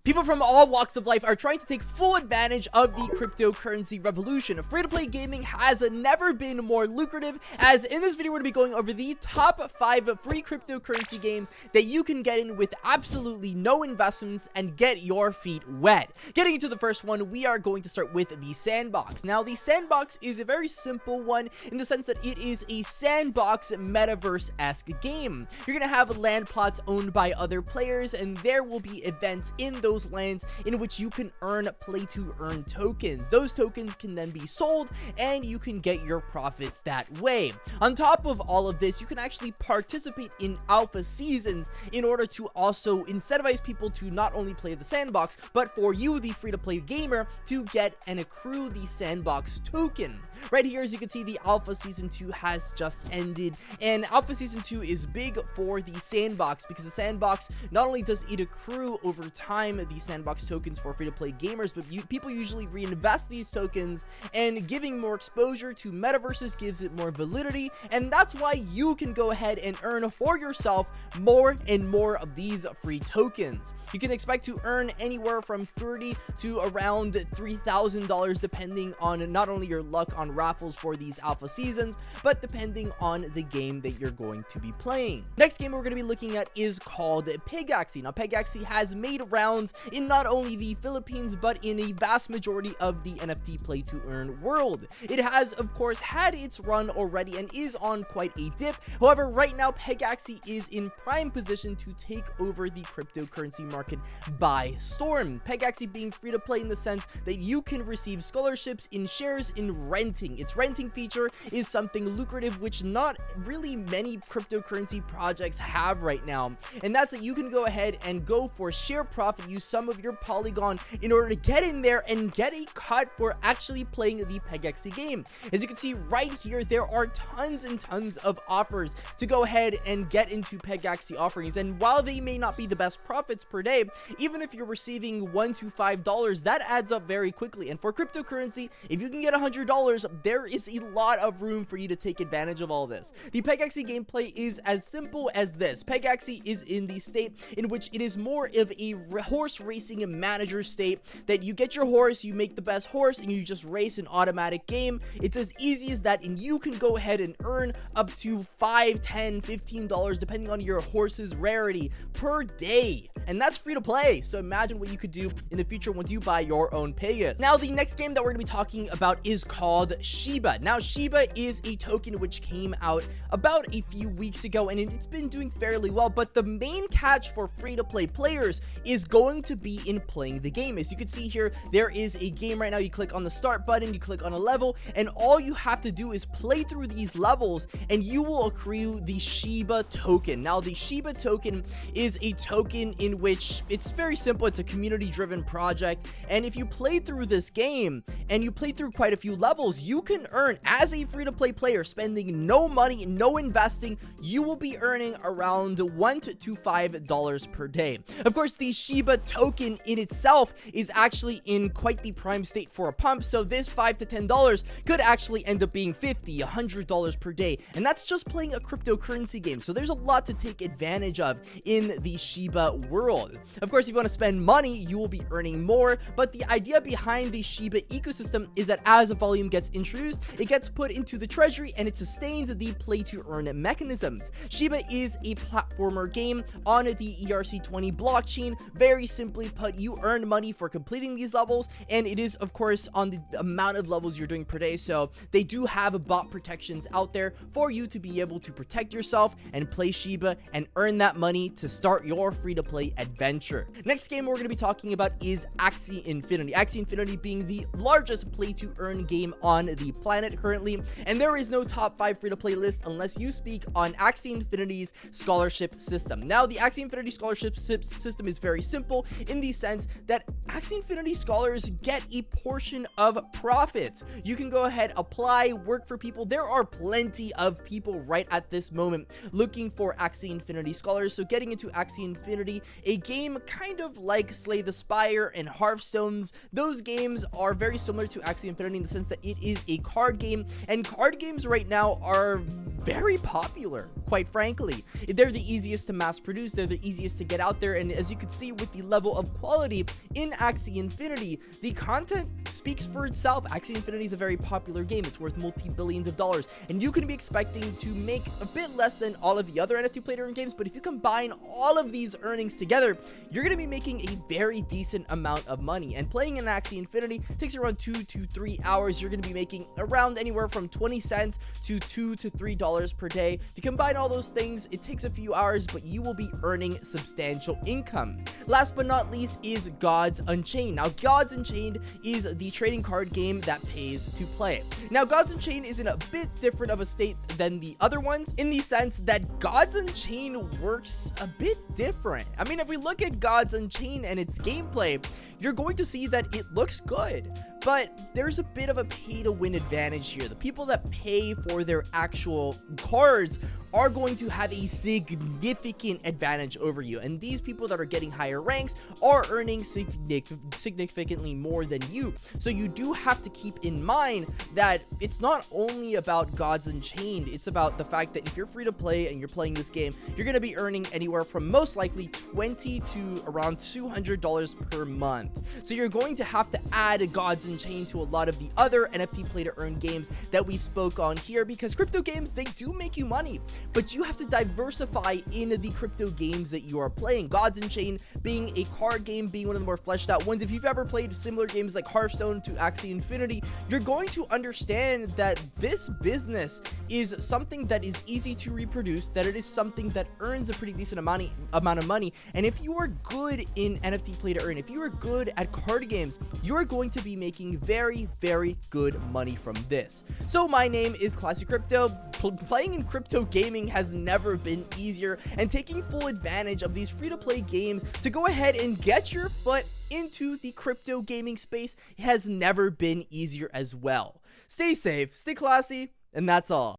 People from all walks of life are trying to take full advantage of the cryptocurrency revolution. Free-to-play gaming has never been more lucrative, as in this video we're going to be going over the top 5 free cryptocurrency games that you can get in with absolutely no investments and get your feet wet. Getting into the first one, we are going to start with the Sandbox. Now, the Sandbox is a very simple one in the sense that it is a sandbox Metaverse-esque game. You're going to have land plots owned by other players, and there will be events in those lands in which you can earn play to earn tokens. Those tokens can then be sold and you can get your profits that way. On top of all of this, you can actually participate in alpha seasons in order to also incentivize people to not only play the sandbox, but for you, the free-to-play gamer, to get and accrue the sandbox token. Right here, as you can see, the alpha season 2 has just ended, and alpha season 2 is big for the sandbox because the sandbox, not only does it accrue over time the sandbox tokens for free-to-play gamers, but people usually reinvest these tokens, and giving more exposure to metaverses gives it more validity, and that's why you can go ahead and earn for yourself more and more of these free tokens. You can expect to earn anywhere from $30 to around $3,000 depending on not only your luck on raffles for these alpha seasons, but depending on the game that you're going to be playing. Next game we're going to be looking at is called Axie. Now, Axie has made rounds in not only the Philippines, but in a vast majority of the NFT Play To Earn world. It has, of course, had its run already and is on quite a dip. However, right now, Axie is in prime position to take over the cryptocurrency market by storm. Axie being free to play in the sense that you can receive scholarships in shares in renting. Its renting feature is something lucrative, which not really many cryptocurrency projects have right now. And that's that you can go ahead and go for share profit, use some of your Polygon in order to get in there and get a cut for actually playing the Axie game. As you can see right here, there are tons and tons of offers to go ahead and get into Axie offerings, and while they may not be the best profits per day, even if you're receiving $1 to $5, that adds up very quickly. And for cryptocurrency, if you can get $100, there is a lot of room for you to take advantage of all this. The Axie gameplay is as simple as this. Axie is in the state in which it is more of a horse racing manager state, that you get your horse, you make the best horse, and you just race an automatic game. It's as easy as that, and you can go ahead and earn up to $5, $10, $15 depending on your horse's rarity per day, and that's free to play. So imagine what you could do in the future once you buy your own Pegasus. Now, the next game that we're going to be talking about is called Shiba. Now, Shiba is a token which came out about a few weeks ago, and it's been doing fairly well, but the main catch for free-to-play players is going to be in playing the game. As you can see here, there is a game right now. You click on the start button, you click on a level, and all you have to do is play through these levels, and you will accrue the Shiba token. Now, the Shiba token is a token in which it's very simple. It's a community-driven project, and if you play through this game and you play through quite a few levels, you can earn, as a free-to-play player, spending no money, no investing, you will be earning around $1 to $5 per day. Of course, the Shiba token in itself is actually in quite the prime state for a pump, so this $5 to $10 could actually end up being $50, $100 per day, and that's just playing a cryptocurrency game. So there's a lot to take advantage of in the Shiba world. Of course, if you want to spend money, you will be earning more, but the idea behind the Shiba ecosystem is that as a volume gets introduced, it gets put into the treasury and it sustains the play to earn mechanisms. Shiba is a platformer game on the ERC20 blockchain. Very simply put, you earn money for completing these levels, and it is, of course, on the amount of levels you're doing per day. So they do have bot protections out there for you to be able to protect yourself and play Shiba and earn that money to start your free-to-play adventure. Next game we're going to be talking about is Axie Infinity. Axie Infinity being the largest play-to-earn game on the planet currently, and there is no top 5 free-to-play list unless you speak on Axie Infinity's scholarship system. Now, the Axie Infinity scholarship system is very simple in the sense that Axie Infinity scholars get a portion of profits. You can go ahead, apply, work for people. There are plenty of people right at this moment looking for Axie Infinity scholars. So getting into Axie Infinity, a game kind of like Slay the Spire and Hearthstones, those games are very similar to Axie Infinity in the sense that it is a card game, and card games right now are very popular, quite frankly. They're the easiest to mass produce, they're the easiest to get out there, and as you can see with the level of quality in Axie Infinity, the content speaks for itself. Axie Infinity is a very popular game. It's worth multi-billions of dollars, and you can be expecting to make a bit less than all of the other NFT Play To Earn games, but if you combine all of these earnings together, you're going to be making a very decent amount of money. And playing in Axie Infinity takes around 2 to 3 hours. You're going to be making around anywhere from 20 cents to $2 to $3 per day. If you combine all those things, it takes a few hours, but you will be earning substantial income. Last but not least is Gods Unchained. Now, Gods Unchained is the trading card game that pays to play. Now, Gods Unchained is in a bit different of a state than the other ones in the sense that Gods Unchained works a bit different. I mean, if we look at Gods Unchained and its gameplay, you're going to see that it looks good, but there's a bit of a pay-to-win advantage here. The people that pay for their actual cards are going to have a significant advantage over you, and these people that are getting higher ranks are earning significantly more than you. So you do have to keep in mind that it's not only about Gods Unchained, it's about the fact that if you're free to play and you're playing this game, you're going to be earning anywhere from most likely $20 to around $200 per month. So you're going to have to add Gods Unchained to a lot of the other NFT Play To Earn games that we spoke on here, because crypto games, they do make you money, but you have to diversify in the crypto games that you are playing. Gods Unchained being a card game, being one of the more fleshed out ones. If you've ever played similar games like Hearthstone to Axie Infinity, you're going to understand that this business is something that is easy to reproduce, that it is something that earns a pretty decent amount of money, and if you are good in NFT Play To Earn, if you are good at card games, you're going to be making very, very good money from this. So my name is Classy Crypto. Playing in crypto gaming has never been easier, and taking full advantage of these free-to-play games to go ahead and get your foot into the crypto gaming space has never been easier as well. Stay safe, stay classy, and that's all.